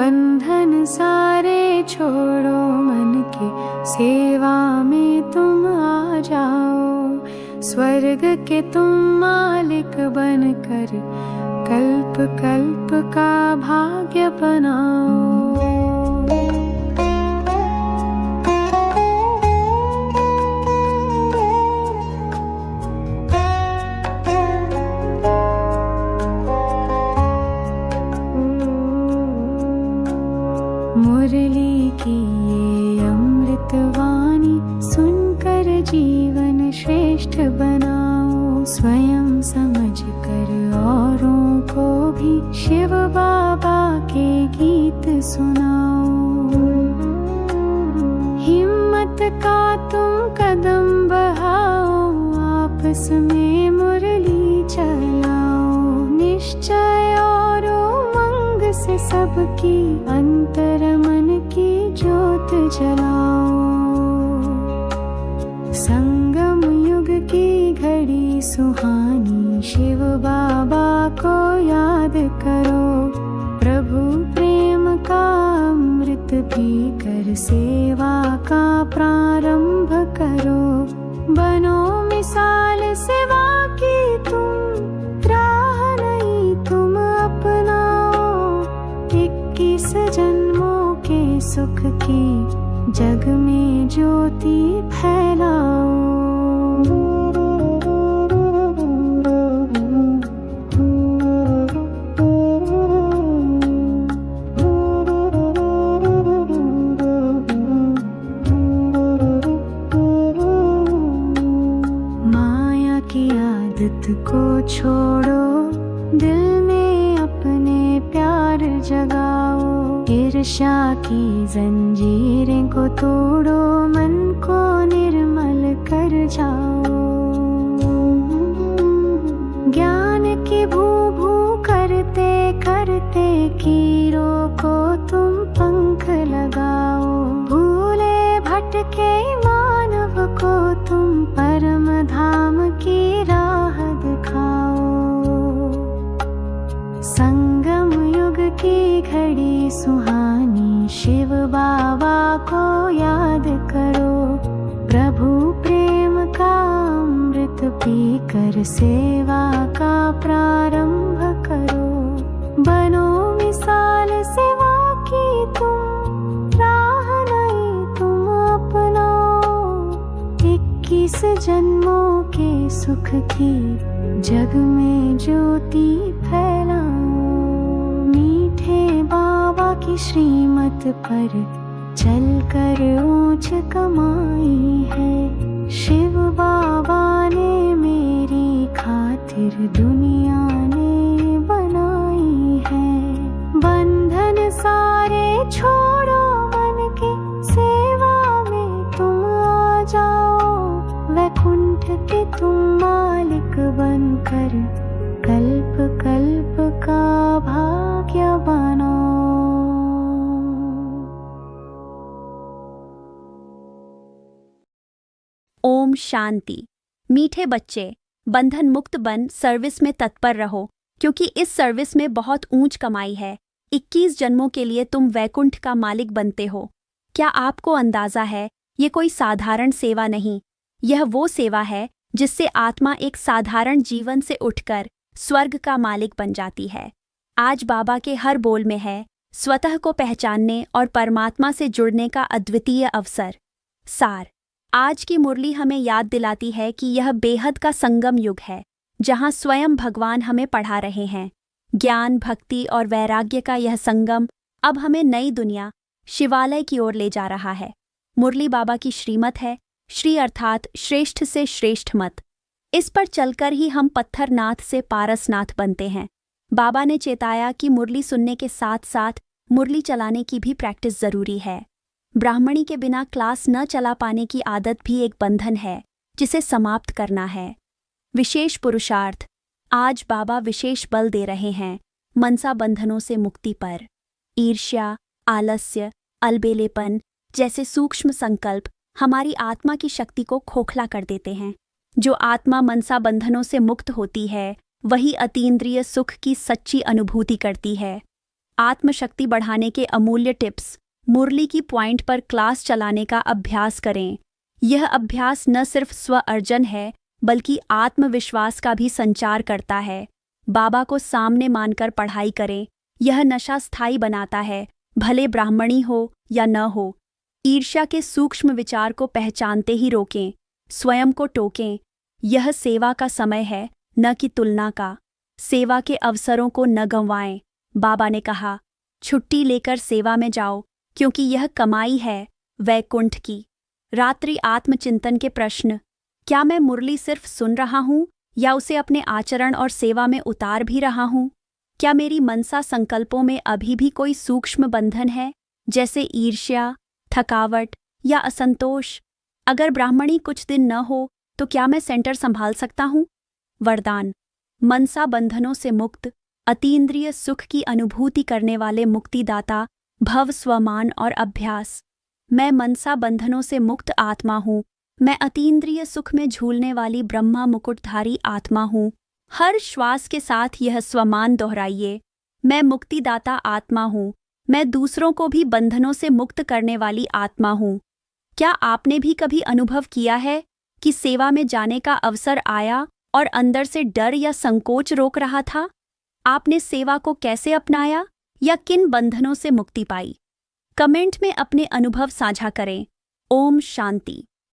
बंधन सारे छोड़ो मन के, सेवा में तुम आ जाओ। स्वर्ग के तुम मालिक बनकर कल्प कल्प का भाग्य बनाओ। मुरली की ये अमृत वाणी सुनकर जीवन श्रेष्ठ बनाओ। स्वयं समझ कर औरों को भी शिव बाबा के गीत सुनाओ। हिम्मत का तुम कदम बढ़ाओ, आपस में मुरली चलाओ। निश्चय और उमंग से सबकी अंतर मन की ज्योत जलाओ। संगम युग की घड़ी सुहानी, शिव बाबा को याद करो। प्रभु प्रेम का अमृत पी कर सेवा का प्रारंभ करो। बनो मिसाल सेवा की तुम, राह नहीं तुम अपनाओ। 21 जन्मों के सुख की जग में ज्योति फैलाओ। माया की आदत को छोड़ो, दिल में अपने प्यार जगाओ। ईर्ष्या की जंजीरें को तोड़ो, मन को निर्मल कर जाओ। ज्ञान की भू भू करते करते कीड़ों को तुम पंख लगाओ। भूले भटके मानव को तुम परम धाम की राह दिखाओ। संगम युग की घड़ी सुहानी, शिव बाबा को याद करो। प्रभु प्रेम का अमृत पी कर सेवा का प्रारंभ करो। बनो मिसाल सेवा की तुम, राह नहीं तुम अपनाओ। 21 जन्मों के सुख की जग में ज्योति फैलाओ। मीठे बाबा की श्रीमत पर चलकर ऊंच कमाई है। शिव बाबा ने मेरी खातिर दुनिया ने बनाई है। बंधन सारे छोड़ो मन के, सेवा में तुम आ जाओ। वैकुंठ के तुम मालिक बनकर कल्प कल्प का भाग्य बनाओ। ओम शांति। मीठे बच्चे, बंधन मुक्त बन सर्विस में तत्पर रहो, क्योंकि इस सर्विस में बहुत ऊंच कमाई है। 21 जन्मों के लिए तुम वैकुंठ का मालिक बनते हो। क्या आपको अंदाजा है, ये कोई साधारण सेवा नहीं, यह वो सेवा है जिससे आत्मा एक साधारण जीवन से उठकर स्वर्ग का मालिक बन जाती है। आज बाबा के हर बोल में है स्वतः को पहचानने और परमात्मा से जुड़ने का अद्वितीय अवसर। सार, आज की मुरली हमें याद दिलाती है कि यह बेहद का संगम युग है, जहाँ स्वयं भगवान हमें पढ़ा रहे हैं। ज्ञान, भक्ति और वैराग्य का यह संगम अब हमें नई दुनिया शिवालय की ओर ले जा रहा है। मुरली बाबा की श्रीमत है, श्री अर्थात श्रेष्ठ से श्रेष्ठ मत। इस पर चलकर ही हम पत्थरनाथ से पारसनाथ बनते हैं। बाबा ने चेताया कि मुरली सुनने के साथ साथ मुरली चलाने की भी प्रैक्टिस जरूरी है। ब्राह्मणी के बिना क्लास न चला पाने की आदत भी एक बंधन है, जिसे समाप्त करना है। विशेष पुरुषार्थ, आज बाबा विशेष बल दे रहे हैं मनसा बंधनों से मुक्ति पर। ईर्ष्या, आलस्य, अलबेलेपन जैसे सूक्ष्म संकल्प हमारी आत्मा की शक्ति को खोखला कर देते हैं। जो आत्मा मनसा बंधनों से मुक्त होती है, वही अतीन्द्रिय सुख की सच्ची अनुभूति करती है। आत्मशक्ति बढ़ाने के अमूल्य टिप्स। मुरली की पॉइंट पर क्लास चलाने का अभ्यास करें। यह अभ्यास न सिर्फ स्व अर्जन है बल्कि आत्मविश्वास का भी संचार करता है। बाबा को सामने मानकर पढ़ाई करें। यह नशा स्थायी बनाता है, भले ब्राह्मणी हो या न हो। ईर्ष्या के सूक्ष्म विचार को पहचानते ही रोकें। स्वयं को टोकें। यह सेवा का समय है, न कि तुलना का। सेवा के अवसरों को न गंवाएं। बाबा ने कहा, छुट्टी लेकर सेवा में जाओ, क्योंकि यह कमाई है वैकुंठ की। रात्रि आत्मचिंतन के प्रश्न। क्या मैं मुरली सिर्फ सुन रहा हूँ या उसे अपने आचरण और सेवा में उतार भी रहा हूँ? क्या मेरी मनसा संकल्पों में अभी भी कोई सूक्ष्म बंधन है, जैसे ईर्ष्या, थकावट या असंतोष? अगर ब्राह्मणी कुछ दिन न हो तो क्या मैं सेंटर संभाल सकता हूँ? वरदान। मनसा बंधनों से मुक्त, अतीन्द्रिय सुख की अनुभूति करने वाले मुक्तिदाता भव स्वमान और अभ्यास। मैं मनसा बंधनों से मुक्त आत्मा हूँ। मैं अतीन्द्रिय सुख में झूलने वाली ब्रह्मा मुकुटधारी आत्मा हूँ। हर श्वास के साथ यह स्वमान दोहराइए। मैं मुक्तिदाता आत्मा हूँ। मैं दूसरों को भी बंधनों से मुक्त करने वाली आत्मा हूँ। क्या आपने भी कभी अनुभव किया है कि सेवा में जाने का अवसर आया और अंदर से डर या संकोच रोक रहा था? आपने सेवा को कैसे अपनाया या किन बंधनों से मुक्ति पाई? कमेंट में अपने अनुभव साझा करें। ओम शांति।